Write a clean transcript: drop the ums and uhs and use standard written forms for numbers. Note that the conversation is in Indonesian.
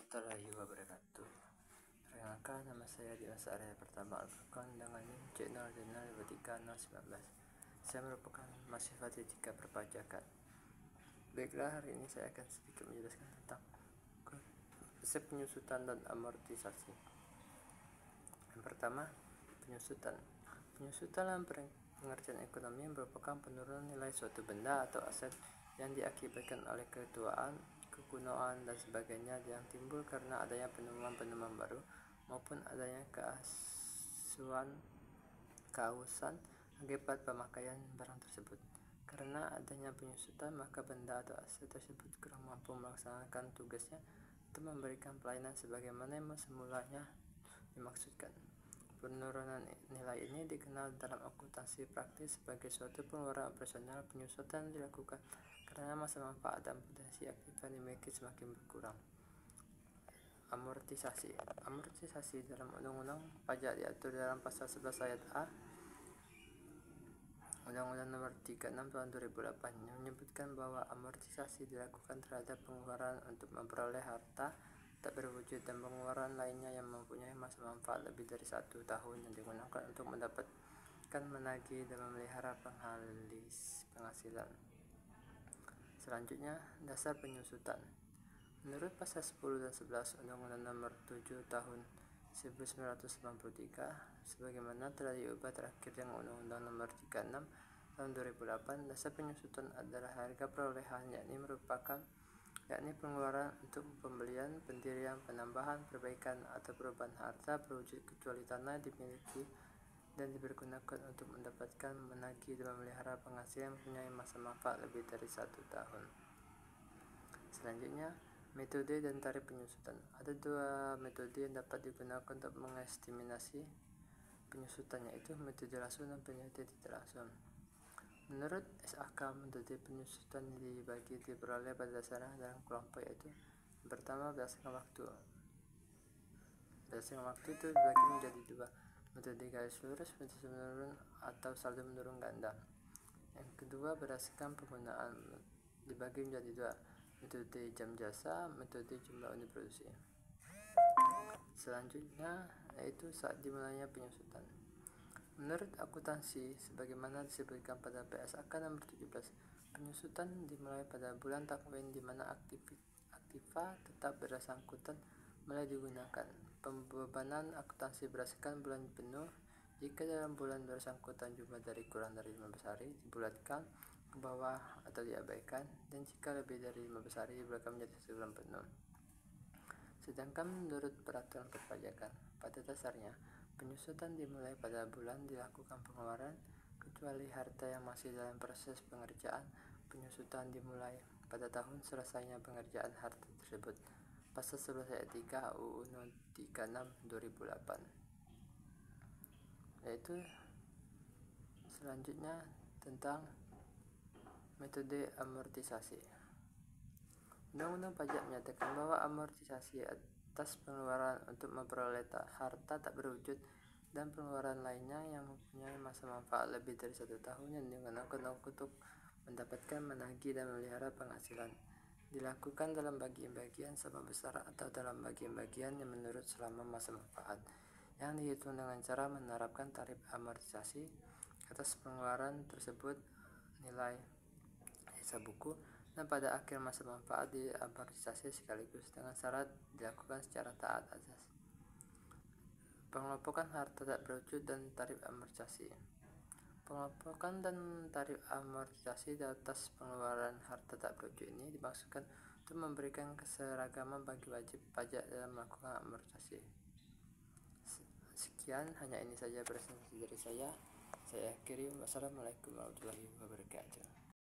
warahmatullahi wabarakatuh. Perkenalkan, nama saya Dimas Arya Pertama Alfurqan dengan NIM C0D019. Saya merupakan mahasiswa D3 perpajakan. Baiklah, hari ini saya akan sedikit menjelaskan tentang konsep penyusutan dan amortisasi. Yang pertama, penyusutan. Penyusutan dalam pengertian ekonomi merupakan penurunan nilai suatu benda atau aset yang diakibatkan oleh kekunoan dan sebagainya yang timbul karena adanya penemuan-penemuan baru maupun adanya kehausan akibat pemakaian barang tersebut. Karena adanya penyusutan, maka benda atau aset tersebut kurang mampu melaksanakan tugasnya atau memberikan pelayanan sebagaimana yang semulanya dimaksudkan. Penurunan nilai ini dikenal dalam akuntansi praktis sebagai suatu pengeluaran operasional. Penyusutan dilakukan karena masa manfaat dan potensi aktif yang dimiliki semakin berkurang. Amortisasi. Amortisasi dalam Undang-Undang Pajak diatur dalam pasal 11 ayat A Undang-Undang Nomor 36 Tahun 2008 yang menyebutkan bahwa amortisasi dilakukan terhadap pengeluaran untuk memperoleh harta tak berwujud dan pengeluaran lainnya yang mempunyai masa manfaat lebih dari 1 tahun yang digunakan untuk mendapatkan, menagih, dan memelihara penghasilan. Selanjutnya, dasar penyusutan. Menurut pasal 10 dan 11 Undang-Undang Nomor 7 Tahun 1993 sebagaimana telah diubah terakhir dengan Undang-Undang Nomor 36 Tahun 2008, dasar penyusutan adalah harga perolehan yakni pengeluaran untuk pembelian, pendirian, penambahan, perbaikan, atau perubahan harta berwujud kecuali tanah dimiliki dan dipergunakan untuk mendapatkan, menagih, dan memelihara penghasilan mempunyai masa manfaat lebih dari 1 tahun. Selanjutnya, metode dan tarif penyusutan. Ada 2 metode yang dapat digunakan untuk mengestimasi penyusutan, yaitu metode langsung dan metode tidak langsung. Menurut SAK, metode penyusutan diperoleh pada dasarnya dalam kelompok, yaitu yang pertama berdasarkan waktu. Berdasarkan waktu itu dibagi menjadi 2, metode garis lurus, metode menurun atau saldo menurun ganda. Yang kedua berdasarkan penggunaan, dibagi menjadi 2, metode jam jasa, metode jumlah unit produksi. Selanjutnya yaitu saat dimulainya penyusutan. Menurut akuntansi sebagaimana disebutkan pada PSAK nomor 17, penyusutan dimulai pada bulan Takvim di mana aktiva tetap bersangkutan mulai digunakan. Pembebanan akuntansi berdasarkan bulan penuh. Jika dalam bulan bersangkutan jumlah dari kurang dari 15 hari dibulatkan ke bawah atau diabaikan, dan jika lebih dari 15 hari dibulatkan menjadi bulan penuh. Sedangkan menurut peraturan perpajakan, pada dasarnya penyusutan dimulai pada bulan dilakukan pengeluaran kecuali harta yang masih dalam proses pengerjaan. Penyusutan dimulai pada tahun selesainya pengerjaan harta tersebut. Pasal 11 ayat 3 UU No 36 2008. Yaitu selanjutnya tentang metode amortisasi. Undang-Undang Pajak menyatakan bahwa amortisasi atas pengeluaran untuk memperoleh harta tak berwujud dan pengeluaran lainnya yang mempunyai masa manfaat lebih dari 1 tahun yang digunakan untuk mendapatkan, menagih, dan memelihara penghasilan dilakukan dalam bagian-bagian sama besar atau dalam bagian-bagian yang menurut selama masa manfaat yang dihitung dengan cara menerapkan tarif amortisasi atas pengeluaran tersebut nilai hisab buku, dan pada akhir masa manfaat diamortisasi sekaligus dengan syarat dilakukan secara taat azas. Pengelompokan harta tak berwujud dan tarif amortisasi. Pengelompokan dan tarif amortisasi di atas pengeluaran harta tak berwujud ini dimaksudkan untuk memberikan keseragaman bagi wajib pajak dalam melakukan amortisasi. Sekian, hanya ini saja presentasi dari saya. Saya akhiri. Wassalamualaikum warahmatullahi wabarakatuh.